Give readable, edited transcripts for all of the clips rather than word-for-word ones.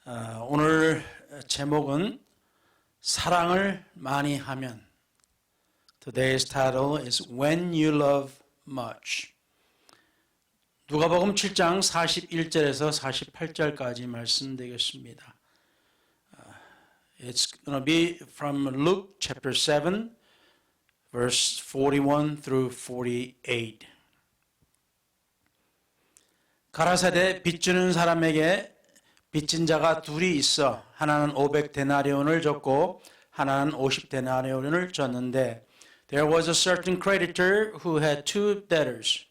오늘 제목은 사랑을 많이 하면. Today's title is When You Love Much. 누가복음 7장 41절에서 48절까지 말씀드리겠습니다. It's going to be from Luke chapter 7, verse 41 through 48. 가라사대 빚주는 사람에게 빚진 자가 둘이 있어 하나는 500데나리온을 줬고 하나는 50데나리온을 줬는데 There was a certain creditor who had two debtors.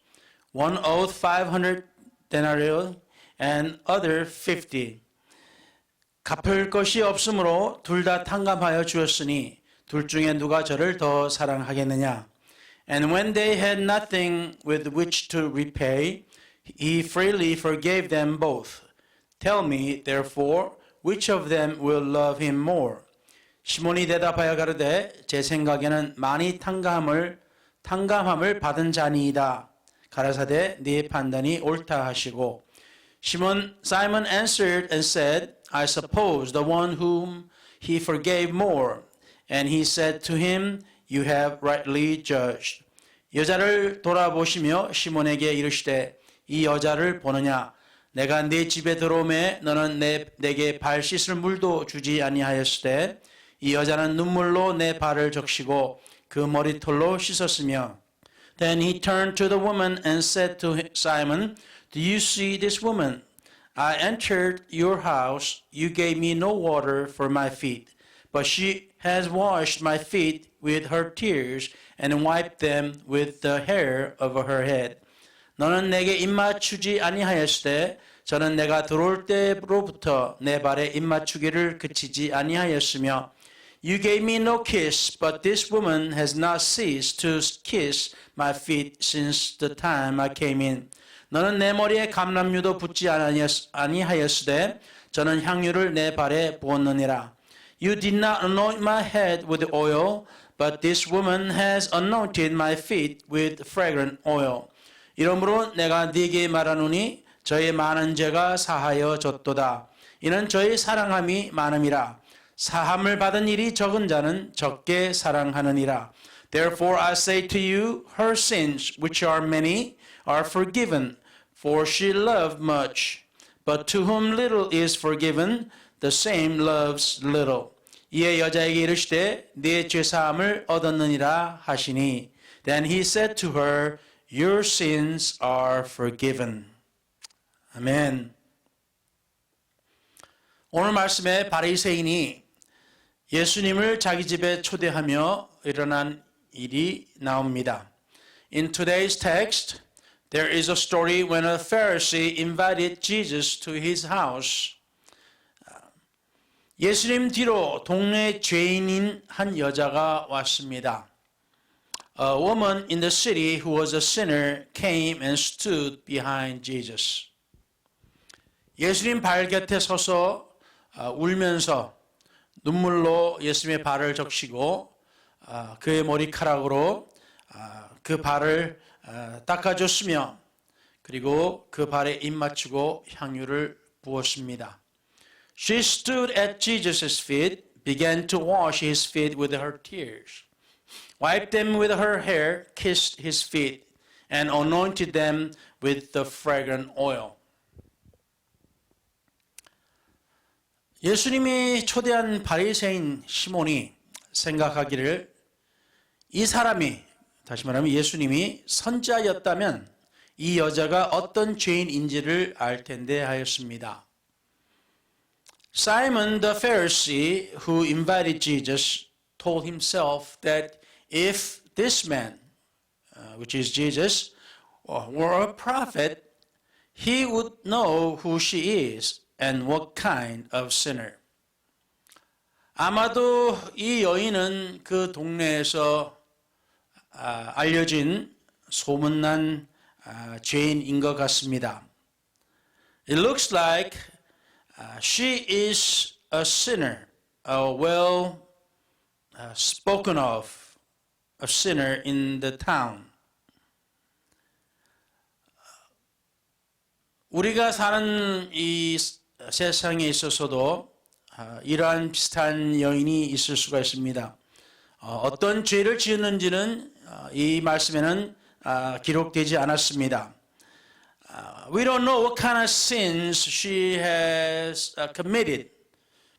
One owed 500 denarii and other 50. 갚을 것이 없으므로 둘 다 탕감하여 주었으니 둘 중에 누가 저를 더 사랑하겠느냐. And when they had nothing with which to repay, he freely forgave them both. Tell me, therefore, which of them will love him more? 시몬이 대답하여 가로되 제 생각에는 많이 탕감함을 받은 자니이다. 가라사대 네 판단이 옳다 하시고 Simon answered and said, I suppose the one whom he forgave more. And he said to him, You have rightly judged. 여자를 돌아보시며 시몬에게 이르시되 이 여자를 보느냐? 내가 네 집에 들어오매 너는 내게 발 씻을 물도 주지 아니하였으되 이 여자는 눈물로 내 발을 적시고 그 머리털로 씻었으며 Then he turned to the woman and said to Simon, Do you see this woman? I entered your house. You gave me no water for my feet, but she has washed my feet with her tears and wiped them with the hair of her head. 너는 내게 입맞추지 아니하였으되 저는 내가 들어올 때로부터 내 발에 입맞추기를 그치지 아니하였으며 You gave me no kiss, but this woman has not ceased to kiss my feet since the time I came in. 너는 내 머리에 감람유도 붓지 아니하였으되 저는 향유를 내 발에 부었느니라. You did not anoint my head with oil, but this woman has anointed my feet with fragrant oil. 이러므로 내가 네게 말하노니 저의 많은 죄가 사하여 졌도다. 이는 저의 사랑함이 많음이라. 사함을 받은 일이 적은 자는 적게 사랑하느니라. Therefore I say to you, her sins, which are many, are forgiven, for she loved much. But to whom little is forgiven, the same loves little. 이에 여자에게 이르시되 네 죄사함을 얻었느니라 하시니. Then he said to her, Your sins are forgiven. 아멘. 오늘 말씀에 바리새인이 예수님을 자기 집에 초대하며 일어난 일이 나옵니다. In today's text, there is a story when a Pharisee invited Jesus to his house. 예수님 뒤로 동네 죄인인 한 여자가 왔습니다. A woman in the city who was a sinner came and stood behind Jesus. 예수님 발 곁에 서서 울면서 눈물로 예수님의 발을 적시고 그의 머리카락으로 그 발을 닦아줬으며 그리고 그 발에 입맞추고 향유를 부었습니다. She stood at Jesus' feet, began to wash his feet with her tears, wiped them with her hair, kissed his feet, and anointed them with the fragrant oil. 예수님이 초대한 바리새인 시몬이 생각하기를 이 사람이, 다시 말하면 예수님이 선지자였다면 이 여자가 어떤 죄인인지를 알 텐데 하였습니다. Simon the Pharisee who invited Jesus told himself that if this man, which is Jesus, were a prophet, he would know who she is and what kind of sinner. 아마도 이 여인은 그 동네에서 알려진 소문난 죄인인 것 같습니다. It looks like she is a sinner, a well spoken of a sinner in the town. 우리가 사는 이 세상에 있어서도 이러한 비슷한 여인이 있을 수가 있습니다. 어떤 죄를 지었는지는 이 말씀에는 기록되지 않았습니다. We don't know what kind of sins she has committed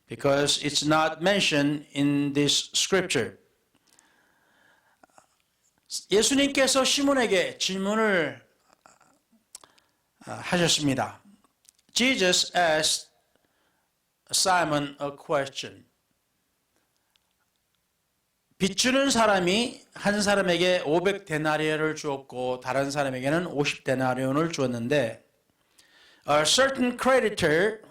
because it's not mentioned in this scripture. 예수님께서 시몬에게 질문을 하셨습니다. Jesus asked Simon a question. 빚주는 사람이 한 사람에게 500데나리온을 주었고 다른 사람에게는 50데나리온을 주었는데 A certain creditor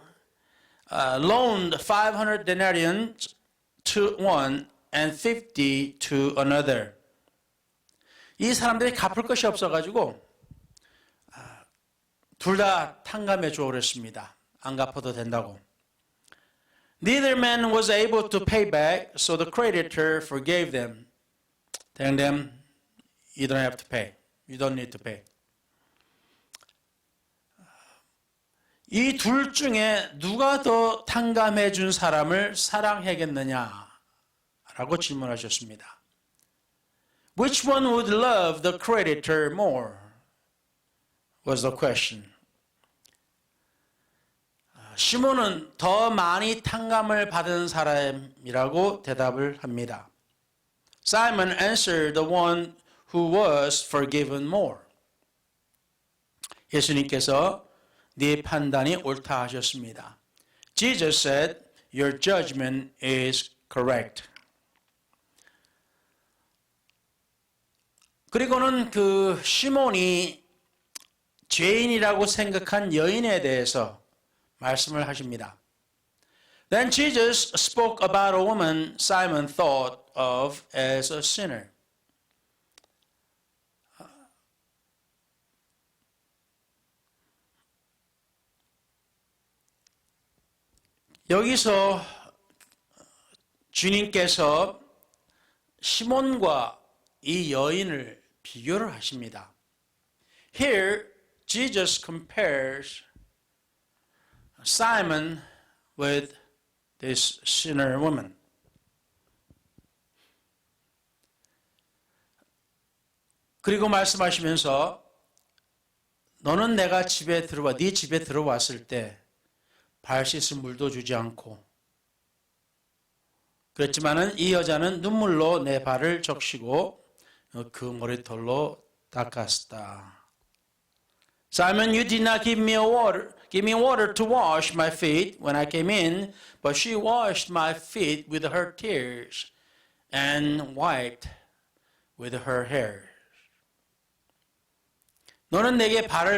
loaned 500 denarius to one and 50 to another. 이 사람들이 갚을 것이 없어가지고 둘 다 탕감해 주어 그랬습니다. 안 갚아도 된다고. Neither man was able to pay back, so the creditor forgave them, telling them, you don't have to pay. You don't need to pay. 이 둘 중에 누가 더 탕감해 준 사람을 사랑하겠느냐? 라고 질문하셨습니다. Which one would love the creditor more? Was the question. 시몬은 더 많이 탕감을 받은 사람이라고 대답을 합니다. Simon answered the one who was forgiven more. 예수님께서 네 판단이 옳다 하셨습니다. Jesus said, your judgment is correct. 그리고는 그 시몬이 죄인이라고 생각한 여인에 대해서 말씀을 하십니다. Then Jesus spoke about a woman Simon thought of as a sinner. 여기서 주님께서 시몬과 이 여인을 비교를 하십니다. Here Jesus compares Simon with this sinner woman. 그리고 말씀하시면서 너는 내가 집에 들어와 네 집에 들어왔을 때 발 씻을 물도 주지 않고 그랬지만은 이 여자는 눈물로 내 발을 적시고 그 머리털로 닦았다. Simon, you did not give me water to wash my feet when I came in, but she washed my feet with her tears and wiped with her hair. 너는 내게 발에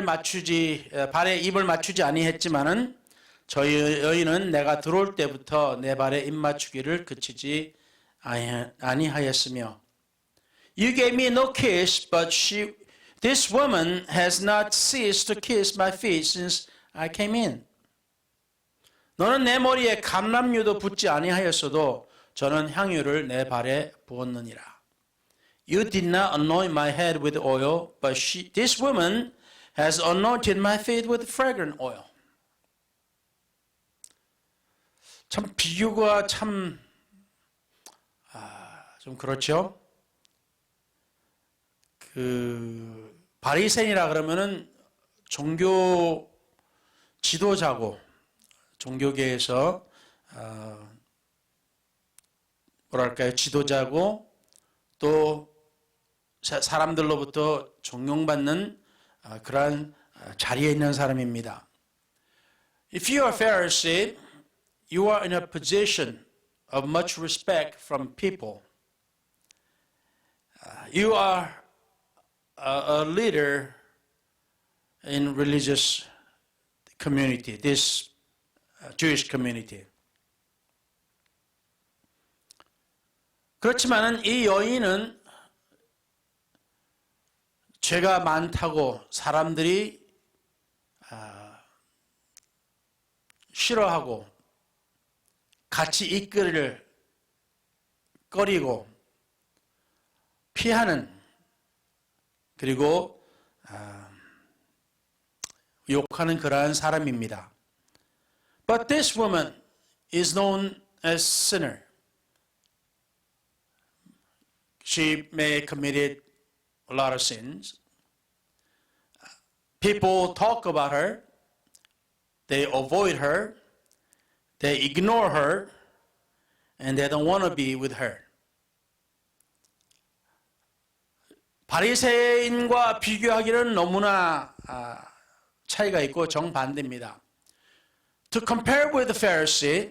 입을 맞추지 아니했지만은 저 여인은 내가 들어올 때부터 내 발에 입 맞추기를 그치지 아니하였으며 You gave me no kiss, but this woman has not ceased to kiss my feet since I came in. 너는 내 머리에 감람유도 붓지 아니하였어도 저는 향유를 내 발에 부었느니라. You did not anoint my head with oil, but this woman has anointed my feet with fragrant oil. 참 비유가 참 좀 그렇죠. 그 바리새인이라 그러면은 종교 지도자고 종교계에서 뭐랄까요 지도자고 또 사람들로부터 존경받는 그러한 자리에 있는 사람입니다. If you are a Pharisee, you are in a position of much respect from people. You are a leader in religious community, this Jewish community. 그렇지만은 이 여인은 죄가 많다고 사람들이 싫어하고 같이 이끌을 꺼리고 피하는 그리고 욕하는 그러한 사람입니다. But this woman is known as sinner. She may have committed a lot of sins. People talk about her. They avoid her. They ignore her. And they don't want to be with her. 바리새인과 비교하기는 너무나 차이가 있고 정반대입니다. To compare with the Pharisee,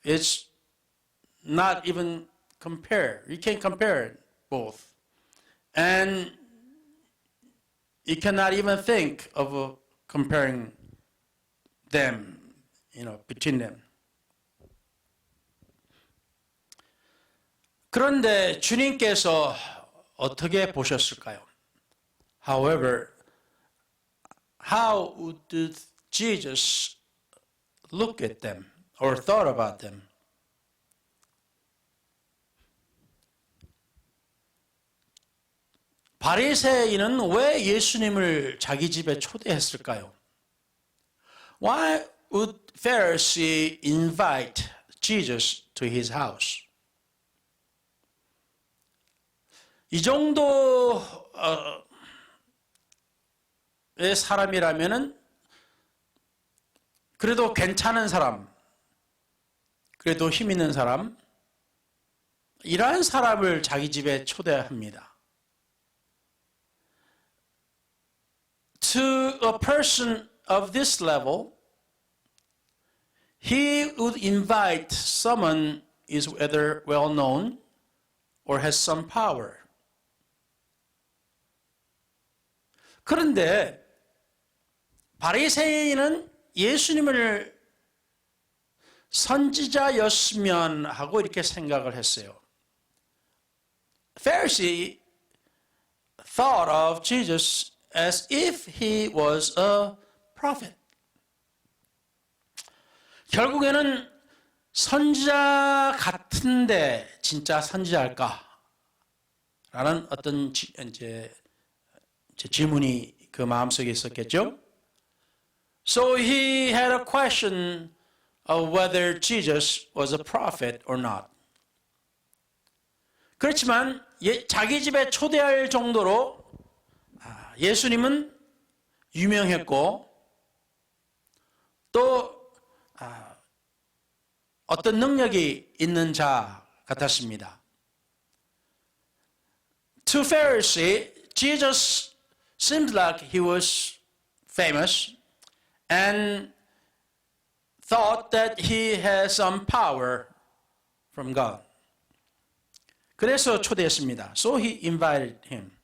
it's not even compare. You can't compare both. And you cannot even think of comparing them, between them. 그런데 주님께서 어떻게 보셨을까요? However, how did Jesus look at them or thought about them? 바리새인은 왜 예수님을 자기 집에 초대했을까요? Why would Pharisee invite Jesus to his house? 이 정도의 사람이라면은 그래도 괜찮은 사람, 그래도 힘 있는 사람, 이러한 사람을 자기 집에 초대합니다. To a person of this level, he would invite someone who is whether well known or has some power. 그런데 바리새인은 예수님을 선지자였으면 하고 이렇게 생각을 했어요. Pharisee thought of Jesus as if he was a prophet. 결국에는 선지자 같은데 진짜 선지자일까? 라는 어떤 질문이 그 마음속에 있었겠죠? So he had a question of whether Jesus was a prophet or not. 그렇지만 자기 집에 초대할 정도로 예수님은 유명했고 또 어떤 능력이 있는 자 같았습니다. To Pharisee, Jesus seemed like he was famous and thought that he had some power from God. 그래서 초대했습니다. So he invited him.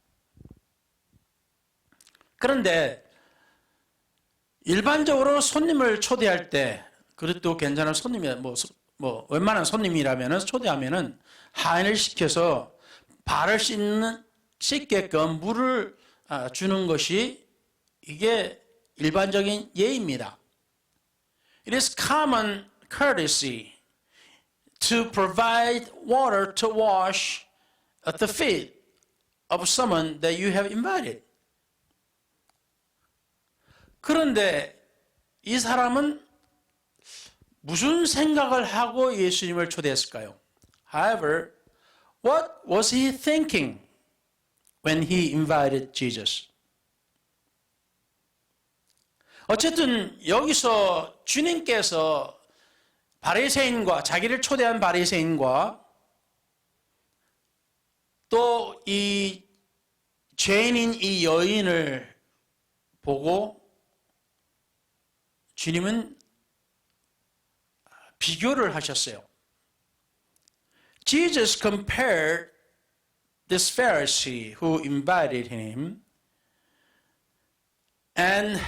그런데 일반적으로 손님을 초대할 때 그래도 괜찮은 손님이 웬만한 손님이라면 초대하면은 하인을 시켜서 발을 씻게끔 물을 주는 것이 이게 일반적인 예입니다. It is common courtesy to provide water to wash at the feet of someone that you have invited. 그런데 이 사람은 무슨 생각을 하고 예수님을 초대했을까요? However, what was he thinking when he invited Jesus? 어쨌든 여기서 주님께서 바리새인과 자기를 초대한 바리새인과 또 이 죄인인 이 여인을 보고 주님은 비교를 하셨어요. Jesus compared this Pharisee who invited him and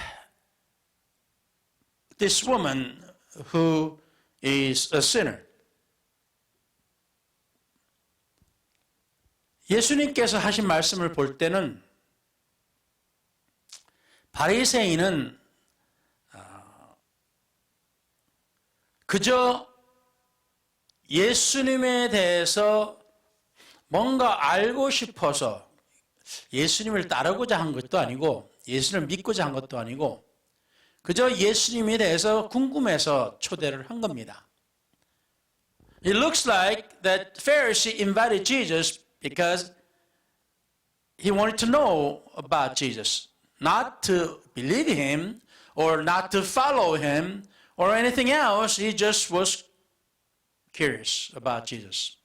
this woman who is a sinner. 예수님께서 하신 말씀을 볼 때는 바리새인은 그저 예수님에 대해서 뭔가 알고 싶어서 예수님을 따르고자 한 것도 아니고 예수님을 믿고자 한 것도 아니고 그저 예수님에 대해서 궁금해서 초대를 한 겁니다. It looks like that Pharisee invited Jesus because he wanted to know about Jesus, not to believe him or not to follow him or anything else. He just was curious about Jesus.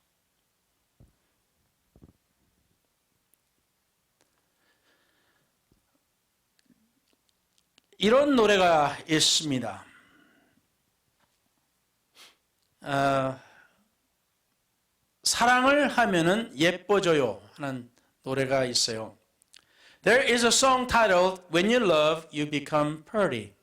이런 노래가 있습니다. 사랑을 하면은 예뻐져요 하는 노래가 있어요. There is a song titled When You Love, You Become Pretty.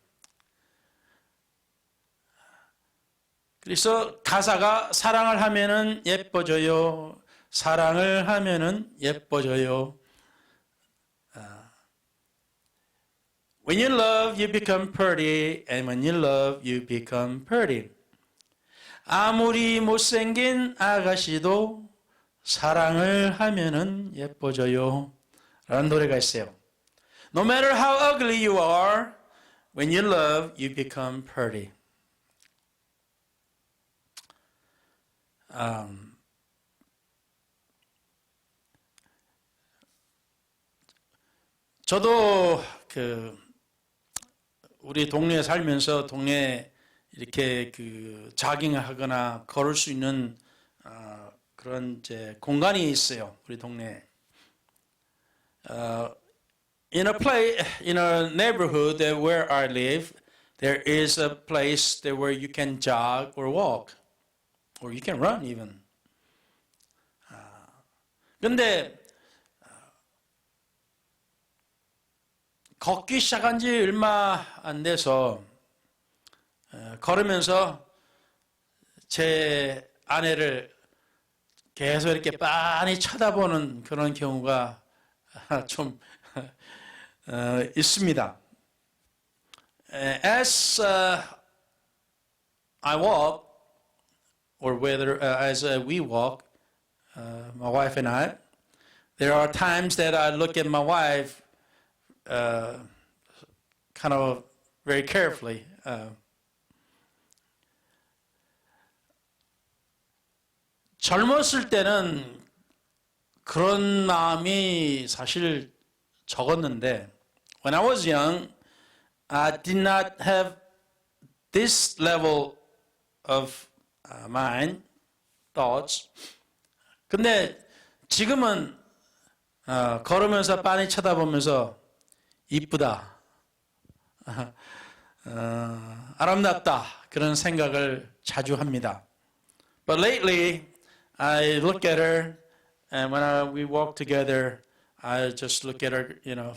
그래서 가사가 사랑을 하면은 예뻐져요. 사랑을 하면은 예뻐져요. When you love, you become pretty, and when you love, you become pretty. 아무리 못생긴 아가씨도 사랑을 하면은 예뻐져요. 라는 노래가 있어요. No matter how ugly you are, when you love, you become pretty. 저도 우리 동네에 살면서 동네에 이렇게 자깅을 하거나 걸을 수 있는 그런 이제 공간이 있어요. 우리 동네에. In a neighborhood where I live, there is a place there where you can jog or walk, or you can run even. 근데 걷기 시작한 지 얼마 안 돼서 걸으면서 제 아내를 계속 이렇게 빤히 쳐다보는 그런 경우가 좀 있습니다. As I walk, or whether as we walk, my wife and I, there are times that I look at my wife kind of very carefully. 젊었을 때는 그런 마음이 사실 적었는데, when I was young, I did not have this level of mind, thoughts. 근데 지금은 걸으면서 빤히 쳐다보면서 이쁘다, 아름답다 그런 생각을 자주 합니다. But lately, I look at her, and when we walk together, I just look at her, a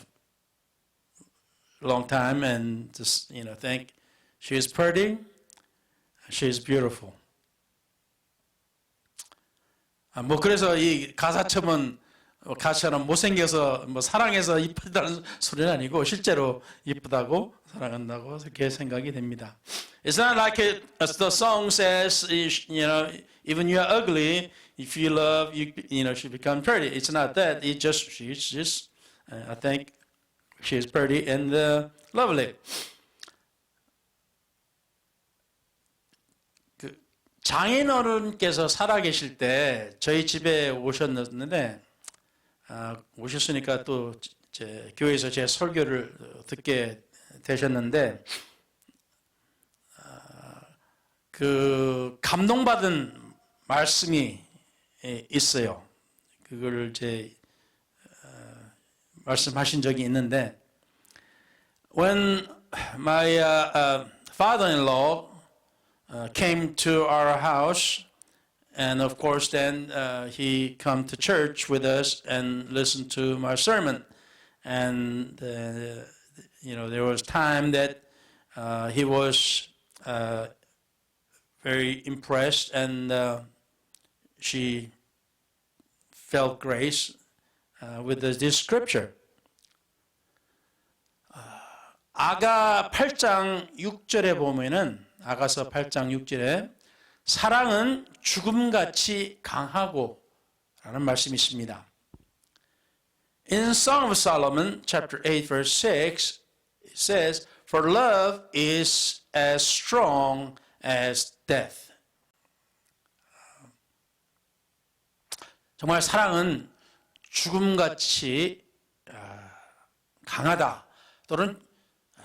long time, and just, think she is pretty, she is beautiful. 그래서 이 가사처럼 못생겨서 사랑해서 이쁘다는 소리는 아니고 실제로 이쁘다고 사랑한다고 그렇게 생각이 됩니다. It's not like it, as the song says, even you are ugly, if you love, she become pretty. It's not that. It's just she's just, I think, she is pretty and lovely. 장인 어른께서 살아계실 때 저희 집에 오셨는데 오셨으니까 또 교회에서 제 설교를 듣게 되셨는데 감동받은 말씀이 있어요. 그걸 말씀하신 적이 있는데 when my father-in-law came to our house, and of course then he come to church with us and listened to my sermon, and there was time that he was very impressed, and she felt grace with this scripture. 아가 8장 6절에 보면은 아가서 8장 6절에 사랑은 죽음같이 강하고 라는 말씀이 있습니다. In Song of Solomon, chapter 8, verse 6, it says, For love is as strong as death. 정말 사랑은 죽음같이 강하다. 또는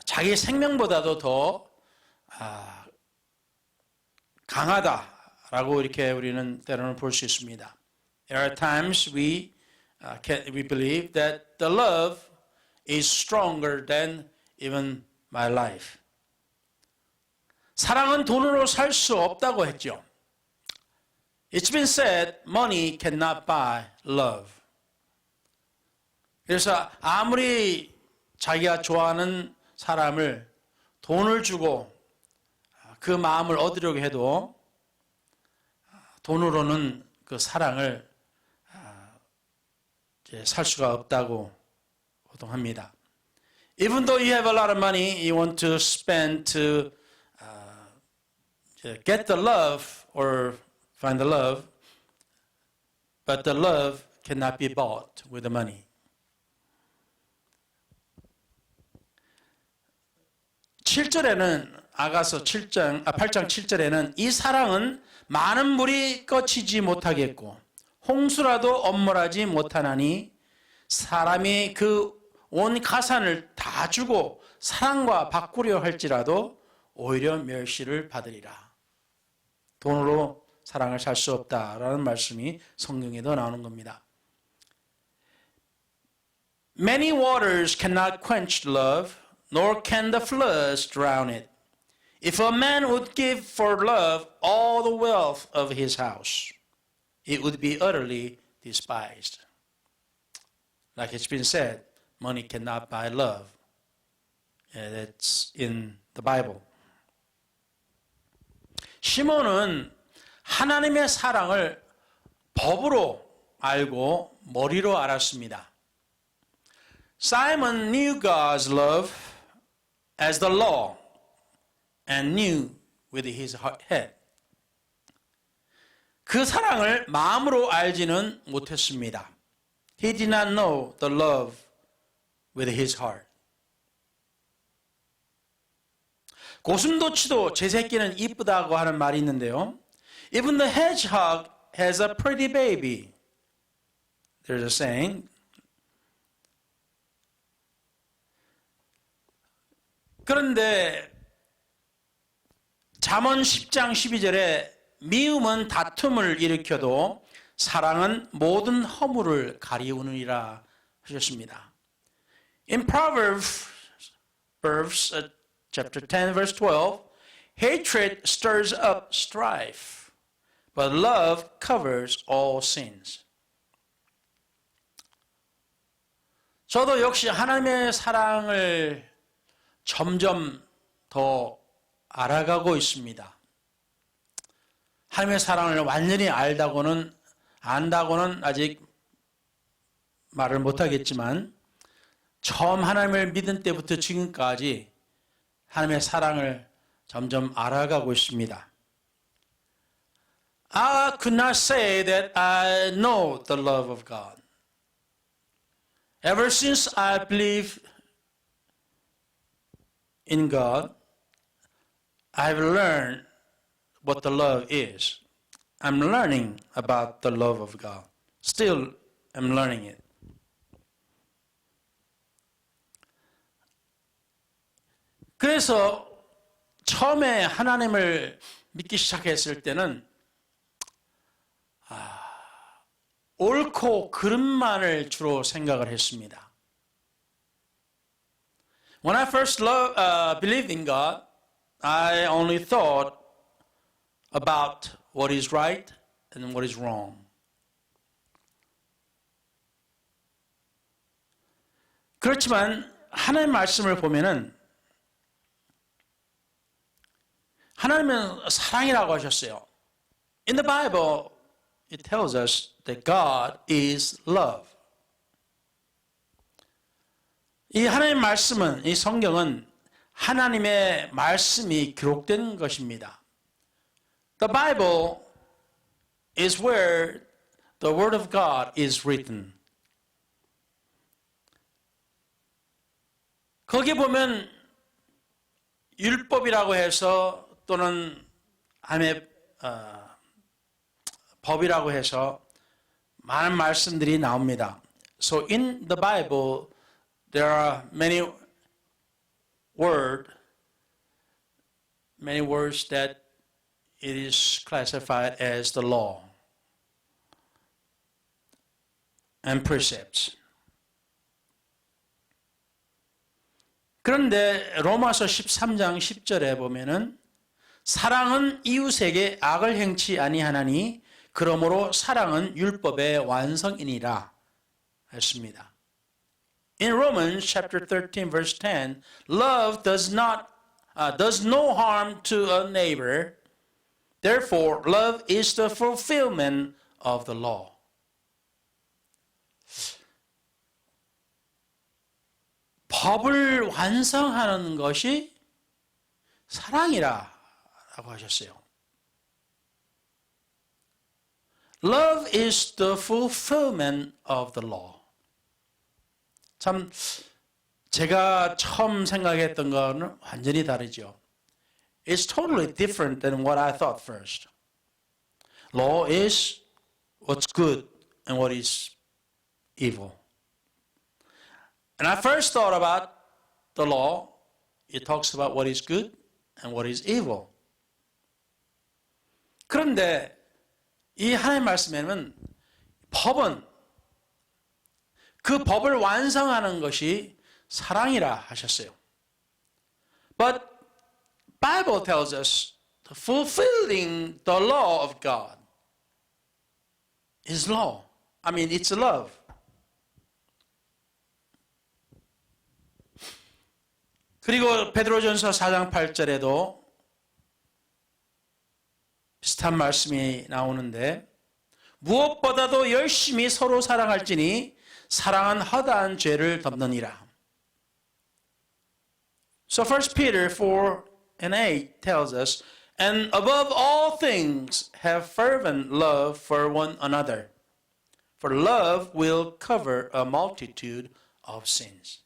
자기 생명보다도 더 강하다라고 이렇게 우리는 때로는 볼 수 있습니다. There are times we believe that the love is stronger than even my life. 사랑은 돈으로 살 수 없다고 했죠. It's been said, money cannot buy love. 그래서 아무리 자기가 좋아하는 사람을 돈을 주고 그 마음을 얻으려고 해도 돈으로는 그 사랑을 살 수가 없다고 보통 합니다. Even though you have a lot of money, you want to spend to get the love or find the love, but the love cannot be bought with the money. 7절에는 아가서 8장 7절에는 이 사랑은 많은 물이 꺼치지 못하겠고 홍수라도 엄몰하지 못하나니 사람이 그 온 가산을 다 주고 사랑과 바꾸려 할지라도 오히려 멸시를 받으리라. 돈으로 사랑을 살 수 없다라는 말씀이 성경에도 나오는 겁니다. Many waters cannot quench love, nor can the floods drown it. If a man would give for love all the wealth of his house, it would be utterly despised. Like it's been said, money cannot buy love. That's in the Bible. 시몬은 하나님의 사랑을 법으로 알고 머리로 알았습니다. Simon knew God's love as the law and knew with his head. 그 사랑을 마음으로 알지는 못했습니다. He did not know the love with his heart. 고슴도치도 제 새끼는 이쁘다고 하는 말이 있는데요. Even the hedgehog has a pretty baby. There's a saying. 그런데 잠언 10장 12절에 미움은 다툼을 일으켜도 사랑은 모든 허물을 가리우느니라 하셨습니다. In Proverbs chapter 10 verse 12, hatred stirs up strife, but love covers all sins. 저도 역시 하나님의 사랑을 점점 더 알아가고 있습니다. 하나님의 사랑을 완전히 안다고는 아직 말을 못하겠지만 처음 하나님을 믿은 때부터 지금까지 하나님의 사랑을 점점 알아가고 있습니다. I could not say that I know the love of God. Ever since I believe in God, I've learned what the love is. I'm learning about the love of God. Still, I'm learning it. 그래서 처음에 하나님을 믿기 시작했을 때는 옳고 그름만을 주로 생각을 했습니다. When I first believed in God, I only thought about what is right and what is wrong. 그렇지만 하나님의 말씀을 보면은 하나님은 사랑이라고 하셨어요. In the Bible, it tells us that God is love. 이 하나님의 말씀은, 이 성경은 하나님의 말씀이 기록된 것입니다. The Bible is where the Word of God is written. 거기 보면 율법이라고 해서 또는 하나님의 법이라고 해서 많은 말씀들이 나옵니다. So in the Bible there are many words that it is classified as the law and precepts. 그런데 로마서 13장 10절에 보면은 사랑은 이웃에게 악을 행치 아니하나니 그러므로 사랑은 율법의 완성이니라 했습니다. In Romans chapter 13 verse 10, love does no harm to a neighbor. Therefore, love is the fulfillment of the law. 법을 완성하는 것이 사랑이라고 하셨어요. Love is the fulfillment of the law. 참 제가 처음 생각했던 거는 완전히 다르죠. It's totally different than what I thought first. Law is what's good and what is evil. And I first thought about the law. It talks about what is good and what is evil. 그런데 이 하나님 말씀에는 법은 그 법을 완성하는 것이 사랑이라 하셨어요. But Bible tells us fulfilling the law of God is law. I mean, it's love. 그리고 베드로전서 4장 8절에도 비슷한 말씀이 나오는데 무엇보다도 열심히 서로 사랑할지니 사랑은 허다한 죄를 덮느니라. So 1 Peter 4:8 tells us, and above all things have fervent love for one another, for love will cover a multitude of sins.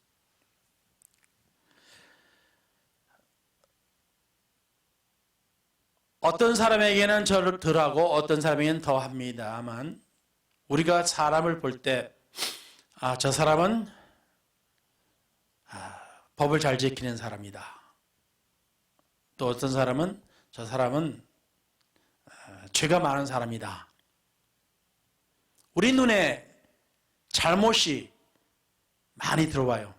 어떤 사람에게는 덜하고 어떤 사람에게는 더 합니다만 우리가 사람을 볼 때 저 사람은 법을 잘 지키는 사람이다. 또 어떤 사람은 저 사람은 죄가 많은 사람이다. 우리 눈에 잘못이 많이 들어와요.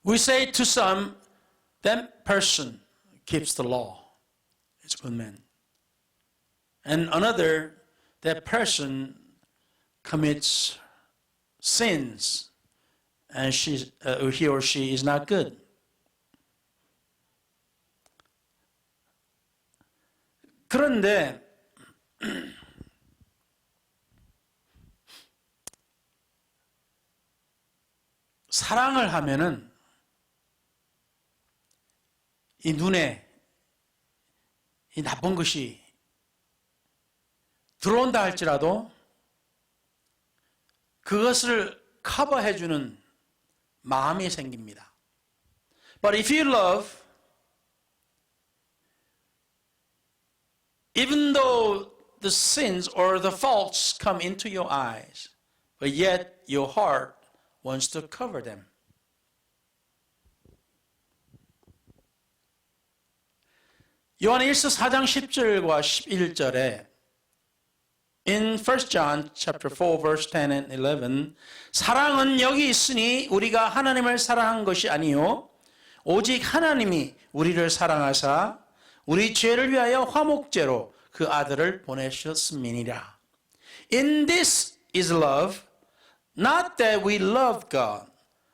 We say to some, that person keeps the law. It's a good man. And another, that person commits sins and he or she is not good. 그런데 사랑을 하면은 이 눈에 이 나쁜 것이 들어온다 할지라도 그것을 커버해주는 마음이 생깁니다. But if you love, even though the sins or the faults come into your eyes, but yet your heart wants to cover them. 요한일서 4장 10절과 11절에 In 1 John chapter 4 verse 10 and 11 사랑은 여기 있으니 우리가 하나님을 사랑한 것이 아니요 오직 하나님이 우리를 사랑하사 우리 죄를 위하여 화목제로 그 아들을 보내셨음이니라. In this is love, not that we loved God,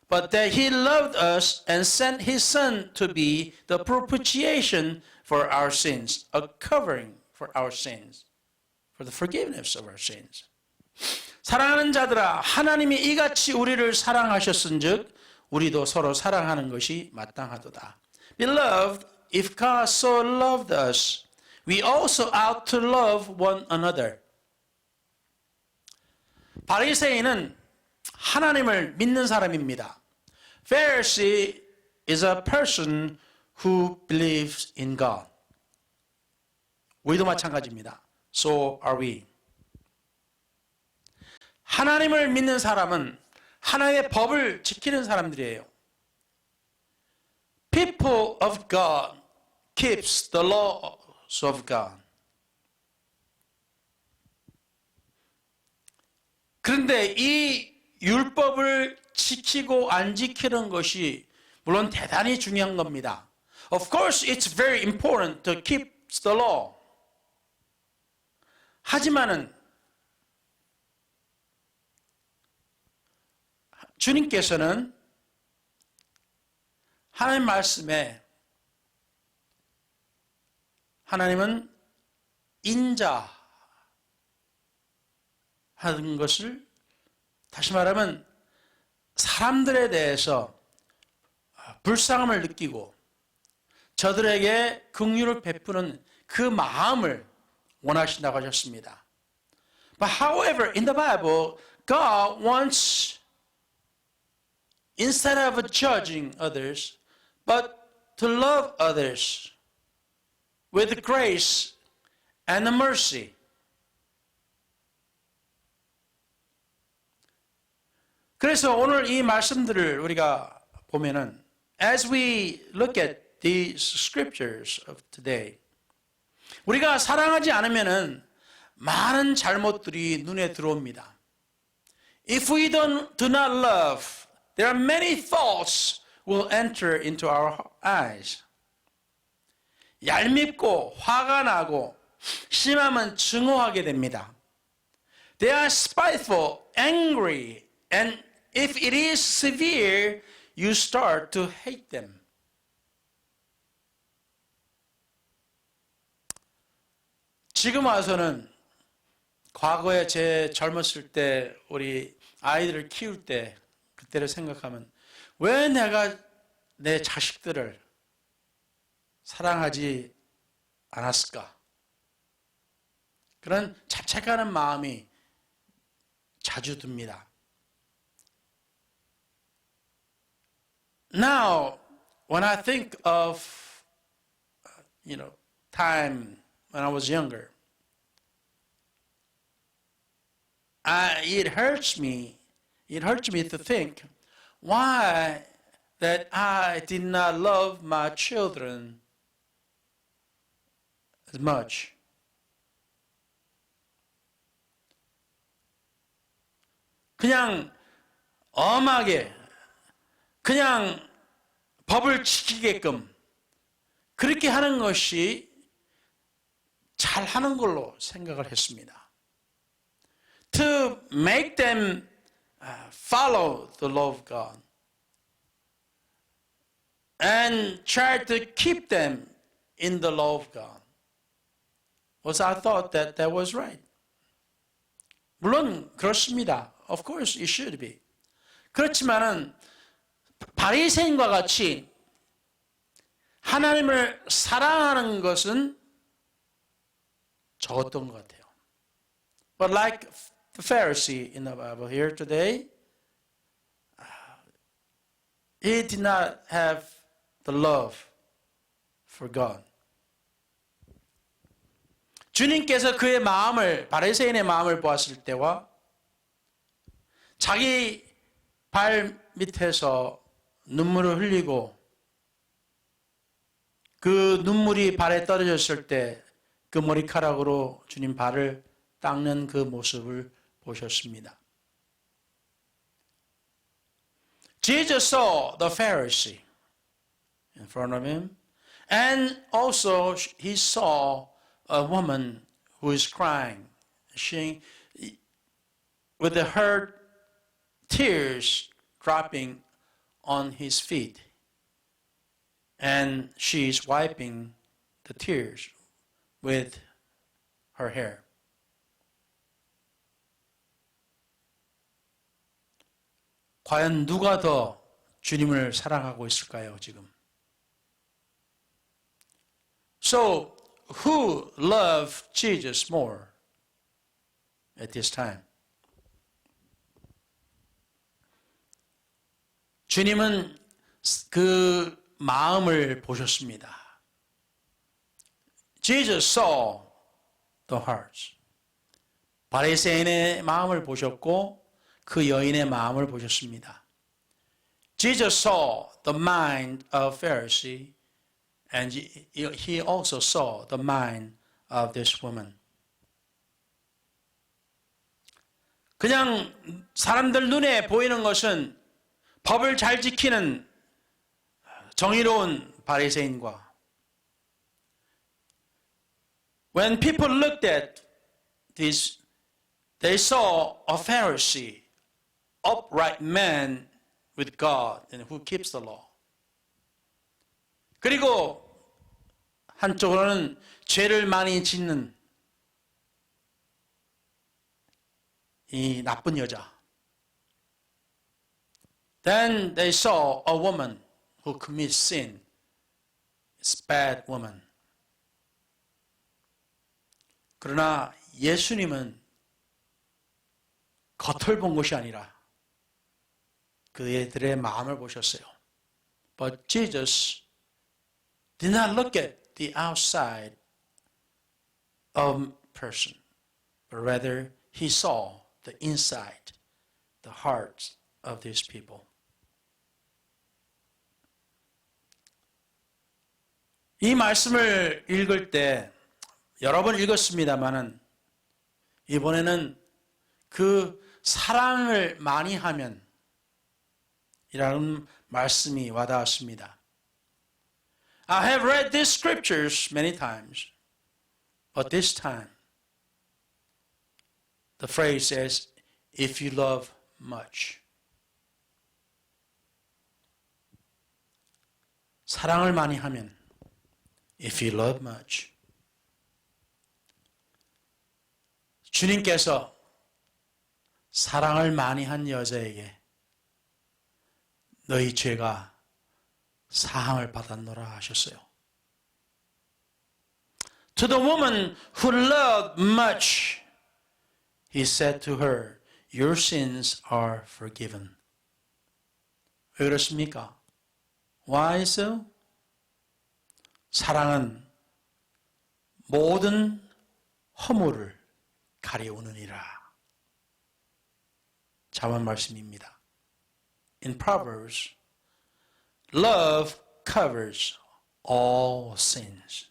but that He loved us and sent His Son to be the propitiation for our sins, a covering for our sins, for the forgiveness of our sins. 사랑하는 자들아, 하나님이 이같이 우리를 사랑하셨은즉 우리도 서로 사랑하는 것이 마땅하도다. Beloved, if God so loved us, we also ought to love one another. 바리새인은 하나님을 믿는 사람입니다. Pharisee is a person who believes in God. 우리도 마찬가지입니다. So are we. 하나님을 믿는 사람은 하나님의 법을 지키는 사람들이에요. People of God keeps the laws of God. 그런데 이 율법을 지키고 안 지키는 것이 물론 대단히 중요한 겁니다. Of course, it's very important to keep the law. 하지만은 주님께서는 하나님 말씀에 하나님은 인자 하는 것을 다시 말하면 사람들에 대해서 불쌍함을 느끼고 저들에게 긍휼을 베푸는 그 마음을 원하신다고 하셨습니다. But however, in the Bible, God wants, instead of judging others, but to love others with grace and mercy. 그래서 오늘 이 말씀들을 우리가 보면은 as we look at these scriptures of today, 우리가 사랑하지 않으면은 많은 잘못들이 눈에 들어옵니다. If we do not love, there are many thoughts will enter into our eyes. 얄밉고 화가 나고 심하면 증오하게 됩니다. They are spiteful, angry, and if it is severe, you start to hate them. 지금 와서는 과거에 제 젊었을 때 우리 아이들을 키울 때 그때를 생각하면 왜 내가 내 자식들을 사랑하지 않았을까? 그런 자책하는 마음이 자주 듭니다. Now, when I think of, time when I was younger, it hurts me to think why that I did not love my children as much. 그냥 엄하게 그냥 법을 지키게끔 그렇게 하는 것이 잘하는 걸로 생각을 했습니다. To make them follow the law of God and try to keep them in the law of God. Was I thought that that was right. 물론 그렇습니다. Of course it should be. 그렇지만은 바리새인과 같이 하나님을 사랑하는 것은 적었던 것 같아요. But like the Pharisee in the Bible here today, he did not have the love for God. 주님께서 그의 마음을, 바리새인의 마음을 보았을 때와 자기 발 밑에서 눈물을 흘리고 그 눈물이 발에 떨어졌을 때 그 머리카락으로 주님 발을 닦는 그 모습을 보셨습니다. Jesus saw the Pharisee in front of him, and also he saw a woman who is crying, she, with her tears dropping on his feet, and she is wiping the tears with her hair. 과연 누가 더 주님을 사랑하고 있을까요, 지금? So, who loved Jesus more at this time? 주님은 그 마음을 보셨습니다. Jesus saw the hearts. 바리새인의 마음을 보셨고 그 여인의 마음을 보셨습니다. Jesus saw the mind of Pharisee and he also saw the mind of this woman. 그냥 사람들 눈에 보이는 것은 법을 잘 지키는 정의로운 바리새인과 when people looked at this, they saw a Pharisee, upright man with God and who keeps the law. 그리고 한쪽으로는 죄를 많이 짓는 이 나쁜 여자. Then they saw a woman who commits sin. It's a bad woman. 그러나 예수님은 겉을 본 것이 아니라 그들의 마음을 보셨어요. But Jesus did not look at the outside of a person, but rather he saw the inside, the hearts of these people. 이 말씀을 읽을 때 여러 번 읽었습니다마는 이번에는 그 사랑을 많이 하면 이라는 말씀이 와닿았습니다. I have read these scriptures many times, but this time the phrase says, if you love much. 사랑을 많이 하면, if you love much. 주님께서 사랑을 많이 한 여자에게 너희 죄가 사함을 받았노라 하셨어요. To the woman who loved much, he said to her, your sins are forgiven. 왜 그렇습니까? Why so? 사랑은 모든 허물을 가려우느니라. 자만 말씀입니다. In Proverbs, love covers all sins.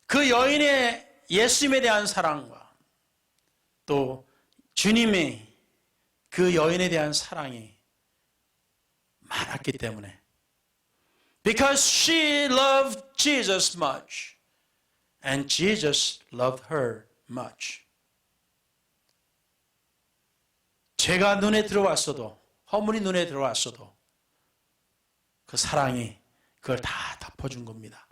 그 여인의 예수님에 대한 사랑과 또 주님의 그 여인에 대한 사랑이 많았기 때문에 because she loved Jesus much and Jesus loved her much. 죄가 눈에 들어왔어도 허물이 눈에 들어왔어도 그 사랑이 그걸 다 덮어준 겁니다.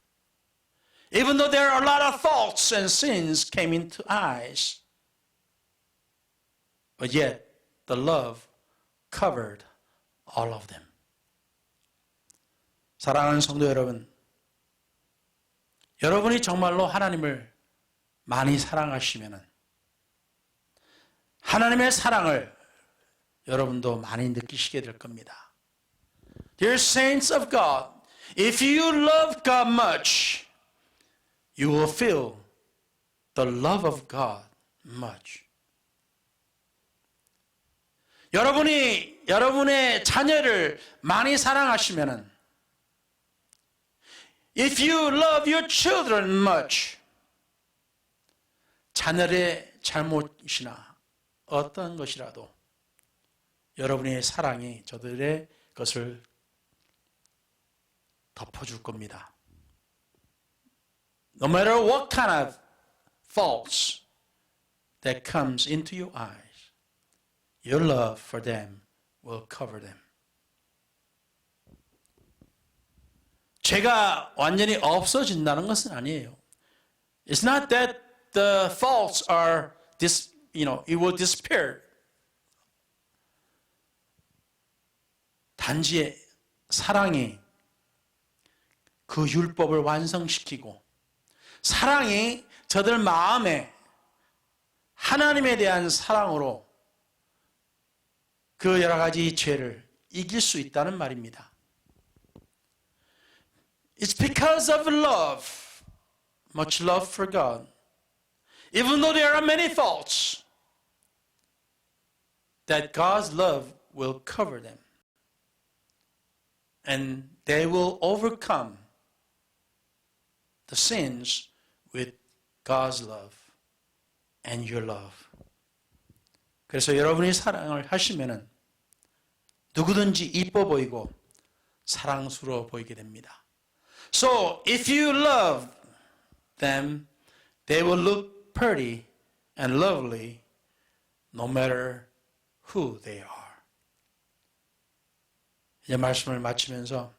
Even though there are a lot of faults and sins came into eyes, but yet the love covered all of them. 사랑하는 성도 여러분, 여러분이 정말로 하나님을 많이 사랑하시면은 하나님의 사랑을 여러분도 많이 느끼시게 될 겁니다. Dear saints of God, if you love God much, you will feel the love of God much. 여러분이 여러분의 자녀를 많이 사랑하시면은 if you love your children much, 자녀의 잘못이나 어떤 것이라도 여러분의 사랑이 저들의 것을 덮어줄 겁니다. No matter what kind of faults that comes into your eyes, your love for them will cover them. 죄가 완전히 없어진다는 것은 아니에요. It's not that the faults are it will disappear. 단지 사랑이 그 율법을 완성시키고 사랑이 저들 마음에 하나님에 대한 사랑으로 그 여러 가지 죄를 이길 수 있다는 말입니다. It's because of love, much love for God. Even though there are many faults, that God's love will cover them. And they will overcome the sins with God's love and your love. 그래서 여러분이 사랑을 하시면은 누구든지 이뻐 보이고 사랑스러워 보이게 됩니다. So if you love them, they will look pretty and lovely no matter who they are. 이제 말씀을 마치면서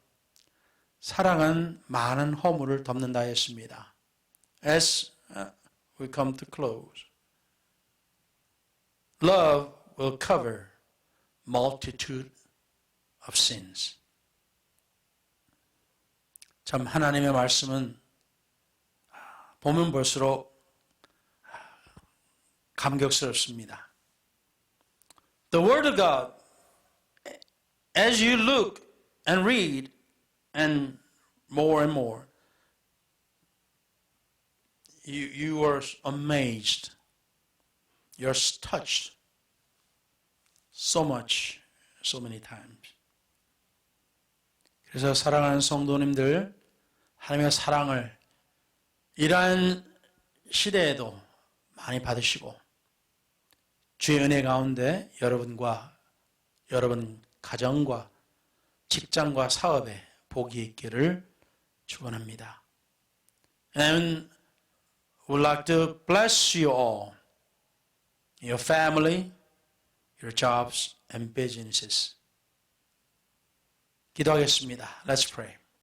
사랑은 많은 허물을 덮는다 했습니다. As we come to close, love will cover multitude of sins. 참 하나님의 말씀은 보면 볼수록 감격스럽습니다. The Word of God, as you look and read and more, you are amazed. You're touched so much, so many times. 그래서 사랑하는 성도님들, 하나님의 사랑을 이러한 시대에도 많이 받으시고 주의 은혜 가운데 여러분과 여러분 가정과 직장과 사업에 복이 있기를 축원합니다. And would like to bless you all, your family, your jobs and businesses. 기도하겠습니다. Let's pray.